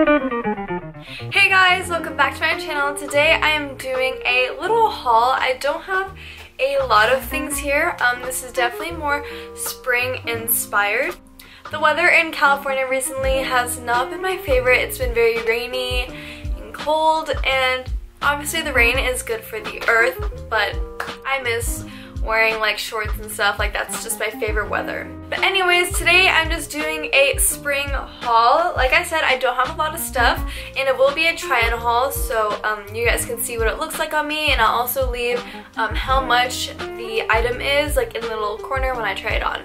Hey guys, welcome back to my channel. Today I am doing a little haul. I don't have a lot of things here. This is definitely more spring inspired. The weather in California recently has not been my favorite. It's been very rainy and cold, and obviously the rain is good for the earth, but I miss wearing like shorts and stuff. Like, that's just my favorite weather. But anyways, today I'm just doing a spring haul. Like I said, I don't have a lot of stuff, and it will be a try-on haul, so you guys can see what it looks like on me, and I'll also leave how much the item is like in the little corner when I try it on.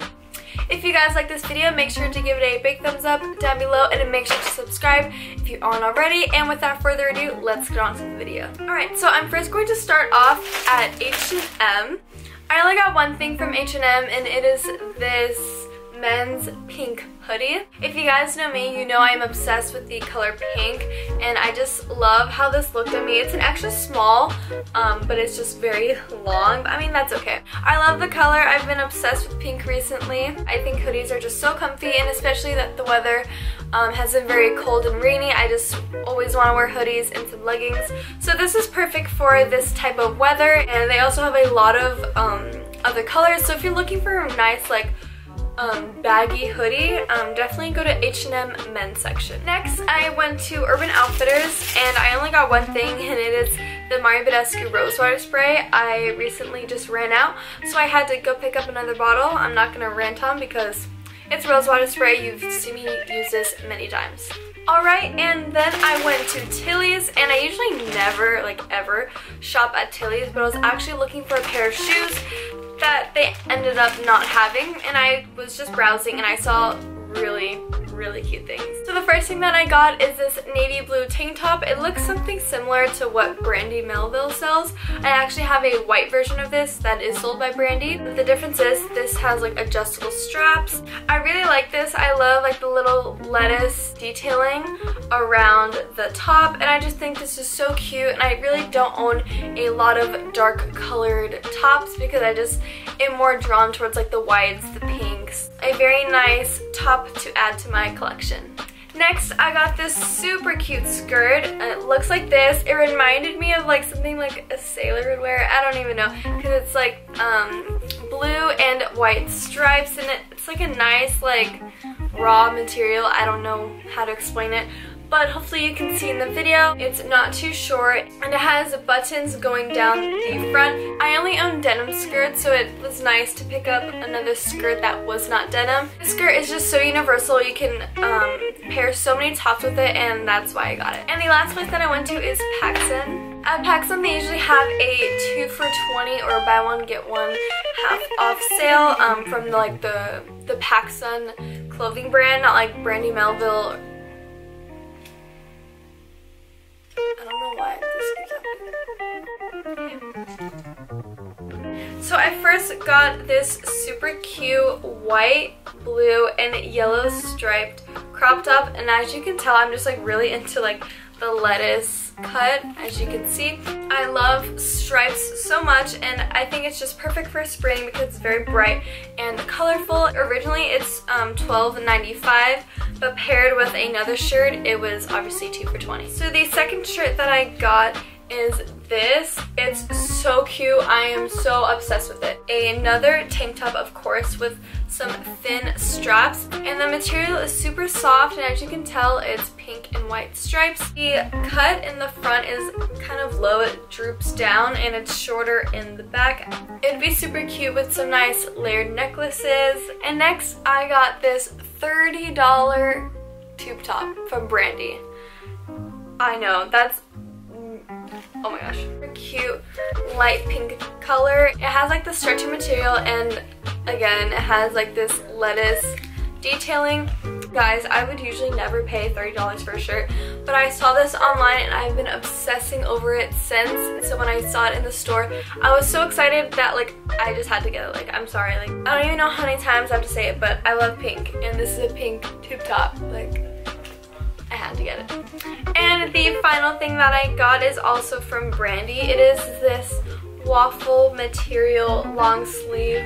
If you guys like this video, make sure to give it a big thumbs up down below, and then make sure to subscribe if you aren't already. And without further ado, let's get on to the video. Alright, so I'm first going to start off at H&M. I only got one thing from H&M, and it is this men's pink hoodie. If you guys know me, you know I'm obsessed with the color pink, and I just love how this looked on me. It's an extra small, but it's just very long. I mean, that's okay. I love the color. I've been obsessed with pink recently. I think hoodies are just so comfy, and especially that the weather has been very cold and rainy. I just always want to wear hoodies and some leggings. So this is perfect for this type of weather, and they also have a lot of other colors. So if you're looking for a nice like baggy hoodie, definitely go to H&M men's section. Next, I went to Urban Outfitters, and I only got one thing, and it is the Mario Badescu Rose Water Spray. I recently just ran out, so I had to go pick up another bottle. I'm not going to rant on because it's rose water spray. You've seen me use this many times. Alright, and then I went to Tilly's, and I usually never, like ever, shop at Tilly's, but I was actually looking for a pair of shoes that they ended up not having, and I was just browsing and I saw really cute things. So the first thing that I got is this navy blue tank top. It looks something similar to what Brandy Melville sells. I actually have a white version of this that is sold by Brandy. The difference is this has like adjustable straps. I really like this. I love like the little lettuce detailing around the top, and I just think this is so cute, and I really don't own a lot of dark colored tops because I just am more drawn towards like the whites, the pinks. A very nice top to add to my collection. Next, I got this super cute skirt. It looks like this. It reminded me of like something like a sailor would wear. I don't even know, because it's like blue and white stripes, and it's like a nice like raw material. I don't know how to explain it, but hopefully you can see in the video. It's not too short, and it has buttons going down the front. I only own denim skirts, so it was nice to pick up another skirt that was not denim. The skirt is just so universal. You can pair so many tops with it, and that's why I got it. And the last place that I went to is Paxton. At Paxton, they usually have a 2 for $20 or buy one get one half off sale from like the Paxton clothing brand, not like Brandy Melville. I don't know why this keeps happening. So I first got this super cute white, blue, and yellow striped crop top, and as you can tell, I'm just like really into like the lettuce cut, as you can see. I love stripes so much, and I think it's just perfect for spring because it's very bright and colorful. Originally it's $12.95, but paired with another shirt it was obviously 2 for $20. So the second shirt that I got is this. It's so cute. I am so obsessed with it. Another tank top, of course, with some thin straps, and the material is super soft, and as you can tell, it's pink and white stripes. The cut in the front is kind of low. It droops down, and it's shorter in the back. It'd be super cute with some nice layered necklaces. And next, I got this $30 tube top from Brandy. I know, that's oh my gosh. Cute light pink color. It has like the stretchy material, and again, it has like this lettuce detailing. Guys, I would usually never pay $30 for a shirt, but I saw this online and I've been obsessing over it since. So when I saw it in the store, I was so excited that like I just had to get it. Like, I'm sorry, like I don't even know how many times I have to say it, but I love pink, and this is a pink tube top. Like, I had to get it. And the final thing that I got is also from Brandy. It is this waffle material long sleeve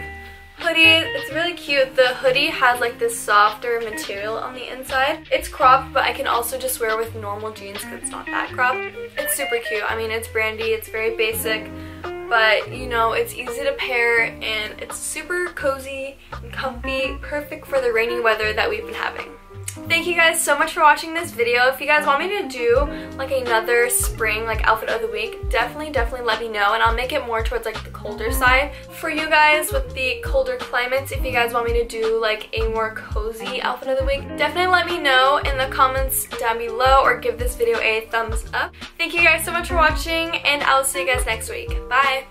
hoodie. It's really cute. The hoodie has like this softer material on the inside. It's cropped, but I can also just wear with normal jeans because it's not that cropped. It's super cute. I mean, it's brandy, it's very basic, but you know, it's easy to pair and it's super cozy and comfy, perfect for the rainy weather that we've been having. Thank you guys so much for watching this video. If you guys want me to do like another spring like outfit of the week, definitely let me know, and I'll make it more towards like the colder side for you guys with the colder climates. If you guys want me to do like a more cozy outfit of the week, definitely let me know in the comments down below or give this video a thumbs up. Thank you guys so much for watching, and I'll see you guys next week. Bye!